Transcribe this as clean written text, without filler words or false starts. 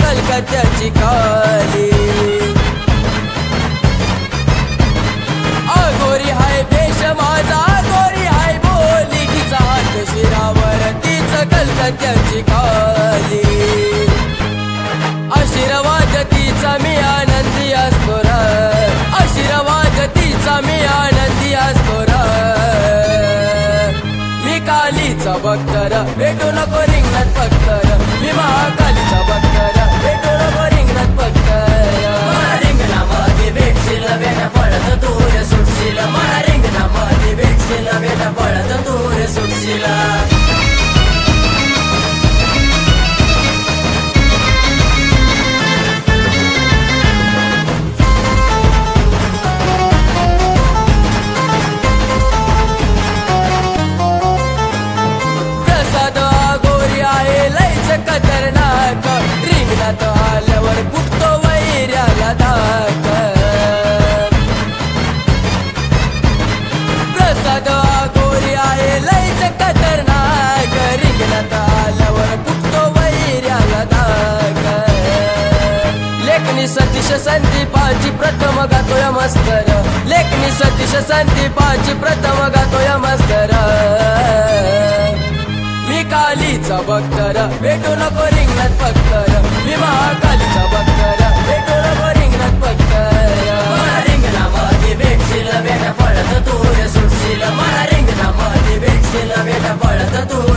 कलकत्त्याची काली. गोरी हाय भेष माझा, गोरी हाय बोली, तिचा हात शिरावर तीच कलकत्त्याची काली. आशीर्वाद तिचा मी आनंदी असतो र, आशीर्वाद तिचा मी आनंदी असतो र. मी कालीचा भक्त र, भेटू नको रिंगणात फक्त र. मी महाकालीचा भक्त र, भेटू नको रिंगणात फक्त र. रिंगणामध्ये भेटशील बेटा पळत दूर सुटशील, मला रिंगणामध्ये भेटशील बेटा पळत दूर सुटशील. खतरनाक रिंगणात आल्यावर फुटतो वैऱ्याला धाक. प्रसाद गोरी आहे लयच खतरनाक, रिंगणात आल्यावर फुटतो वैऱ्याला धाक. लेखनी सतीश संदीपाची प्रथम गातोय मस्कर, लेखनी सतीश संदीपाची प्रथम गातोय मस्कर. मी कालीचा भक्त र, भेटू नको रिंगणात फक्त र. मी महाकालीचा भक्त र, भेटू नको रिंगणात फक्त र. मला रिंगणामध्ये भेटशील बेटा पळत दूर सुटशील, मला रिंगणामध्ये भेटशील बेटा पळत दूर